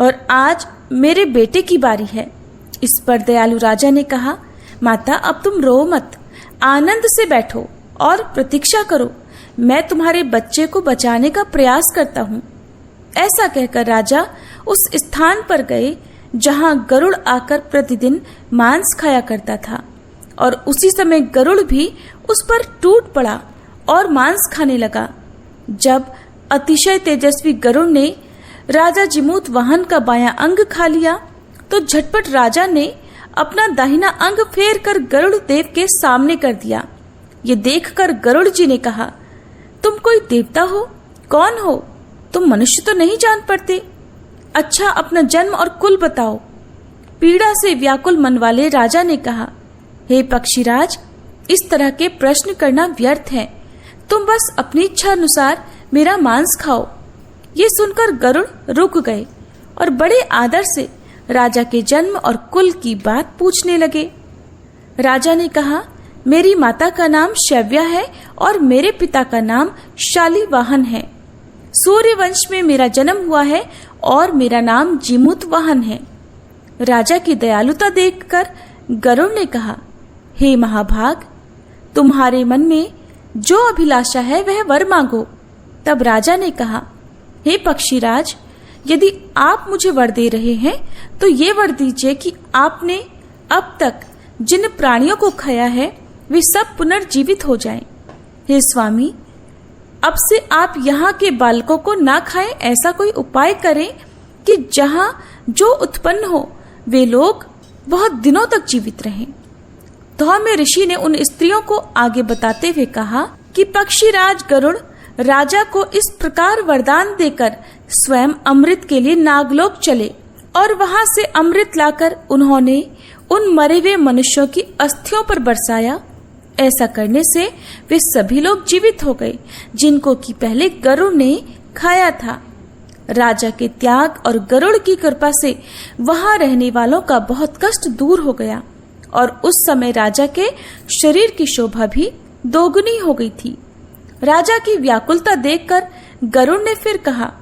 और आज मेरे बेटे की बारी है। इस पर दयालु राजा ने कहा, माता अब तुम रो मत, आनंद से बैठो और प्रतीक्षा करो, मैं तुम्हारे बच्चे को बचाने का प्रयास करता हूँ। ऐसा कहकर राजा उस स्थान पर गए जहाँ गरुड़ आकर प्रतिदिन मांस खाया करता था, और उसी समय गरुड़ भी उस पर टूट पड़ा और मांस खाने लगा। जब अतिशय तेजस्वी गरुड़ ने राजा जिमूत वाहन का बायां अंग खा लिया तो झटपट राजा ने अपना दाहिना अंग फेर कर गरुड़ देव के सामने कर दिया। ये देखकर गरुड़ जी ने कहा, तुम कोई देवता हो? कौन हो? तुम मनुष्य तो नहीं जान पड़ते। अच्छा अपना जन्म और कुल बताओ। पीड़ा से व्याकुल मन वाले राजा ने कहा, हे पक्षीराज, इस तरह के प्रश्न करना व्यर्थ है, तुम बस अपनी इच्छा अनुसार मेरा मांस खाओ। ये सुनकर गरुड़ रुक गए और बड़े आदर से राजा के जन्म और कुल की बात पूछने लगे। राजा ने कहा, मेरी माता का नाम शव्या है और मेरे पिता का नाम शालीवाहन है। सूर्यवंश में मेरा जन्म हुआ है और मेरा नाम जिमूत वाहन है। राजा की दयालुता देखकर गरुड़ ने कहा, हे महाभाग, तुम्हारे मन में जो अभिलाषा है वह वर मांगो। तब राजा ने कहा, हे पक्षीराज, यदि आप मुझे वर दे रहे हैं तो ये वर दीजिए कि आपने अब तक जिन प्राणियों को खाया है वे सब पुनर्जीवित हो जाएं। हे स्वामी, अब से आप यहाँ के बालकों को ना खाएं, ऐसा कोई उपाय करें कि जहाँ जो उत्पन्न हो वे लोग बहुत दिनों तक जीवित रहें। धौम्य ऋषि ने उन स्त्रियों को आगे बताते हुए कहा कि पक्षीराज गरुड़ राजा को इस प्रकार वरदान देकर स्वयं अमृत के लिए नागलोक चले और वहां से अमृत लाकर उन्होंने उन मरे हुए मनुष्यों की अस्थियों पर बरसाया। ऐसा करने से वे सभी लोग जीवित हो गए जिनको कि पहले गरुड़ ने खाया था। राजा के त्याग और गरुड़ की कृपा से वहां रहने वालों का बहुत कष्ट दूर हो गया और उस समय राजा के शरीर की शोभा भी दोगुनी हो गई थी। राजा की व्याकुलता देखकर गरुड़ ने फिर कहा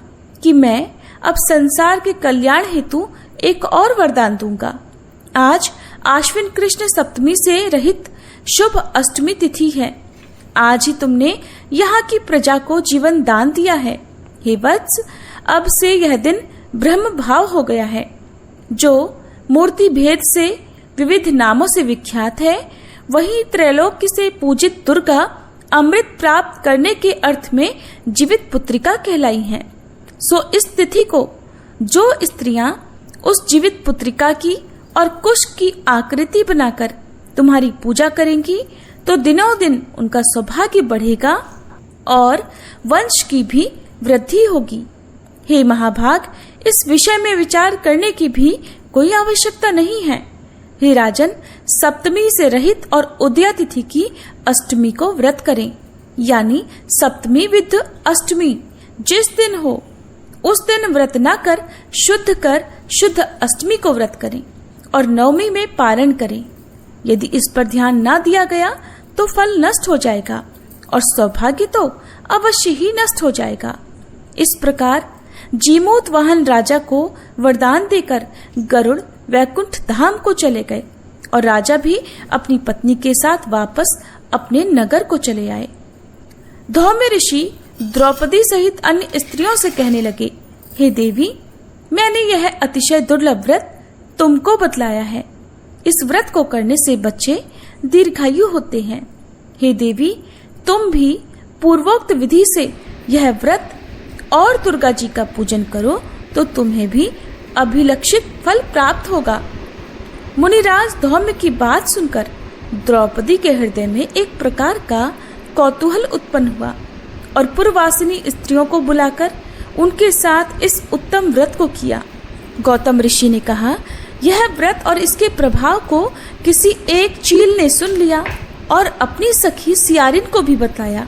कि मैं अब संसार के कल्याण हेतु एक और वरदान दूंगा। आज आश्विन कृष्ण सप्तमी से रहित शुभ अष्टमी तिथि है। आज ही तुमने यहाँ की प्रजा को जीवन दान दिया है। हे वत्स, अब से यह दिन ब्रह्म भाव हो गया है, जो मूर्ति भेद से विविध नामों से विख्यात है। वही त्रैलोक्य से पूजित दुर्गा अमृत प्राप्त करने के अर्थ में जीवित पुत्रिका कहलाई हैं। सो इस तिथि को जो स्त्रियां उस जीवित पुत्रिका की और कुश की आकृति बनाकर तुम्हारी पूजा करेंगी तो दिनों दिन उनका सौभाग्य बढ़ेगा और वंश की भी वृद्धि होगी। हे महाभाग, इस विषय में विचार करने की भी कोई आवश्यकता नहीं है। हे राजन, सप्तमी से रहित और उदया तिथि की अष्टमी को व्रत करें, यानी सप्तमी विद अष्टमी जिस दिन हो उस दिन व्रत न कर शुद्ध अष्टमी को व्रत करें और नवमी में पारण करें। यदि इस पर ध्यान न दिया गया तो फल नष्ट हो जाएगा और सौभाग्य तो अवश्य ही नष्ट हो जाएगा। इस प्रकार जिमूत वाहन राजा को वरदान देकर गरुड़ वैकुंठ धाम को चले गए और राजा भी अपनी पत्नी के साथ वापस अपने नगर को चले आए। धौम्य ऋषि द्रौपदी सहित अन्य स्त्रियों से कहने लगे, हे देवी, मैंने यह अतिशय दुर्लभ व्रत तुमको बतलाया है। इस व्रत को करने से बच्चे दीर्घायु होते हैं। हे देवी, तुम भी पूर्वोक्त विधि से यह व्रत और दुर्गा जी का पूजन करो तो तुम्हें भी अभिलक्षित फल प्राप्त होगा। मुनिराज धौम्य की बात सुनकर द्रौपदी के हृदय में एक प्रकार का कौतूहल उत्पन्न हुआ और पूर्ववासिनी स्त्रियों को बुलाकर उनके साथ इस उत्तम व्रत को किया। गौतम ऋषि ने कहा, यह व्रत और इसके प्रभाव को किसी एक चील ने सुन लिया और अपनी सखी सियारिन को भी बताया।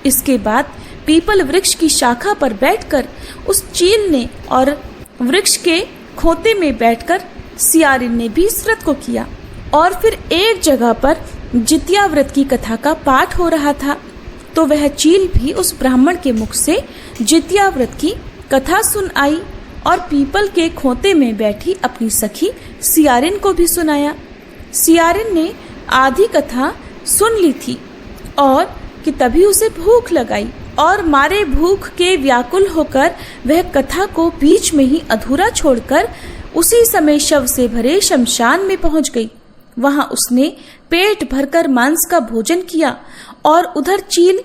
इसके बाद पीपल वृक्ष की शाखा पर बैठकर उस चील ने और वृक्ष के खोते में बैठकर सियारिन ने भी इस व्रत को किया। और फिर एक जगह पर जितिया व्रत की कथा का पाठ हो रहा था तो वह चील भी उस ब्राह्मण के मुख से जितिया व्रत की कथा सुन आई और पीपल के खोते में बैठी अपनी सखी सियारिन को भी सुनाया। सियारिन ने आधी कथा सुन ली थी और कि तभी उसे भूख लगाई और मारे भूख के व्याकुल होकर वह कथा को बीच में ही अधूरा छोड़कर उसी समय शव से भरे शमशान में पहुंच गई। वहां उसने पेट भरकर मांस का भोजन किया और उधर चील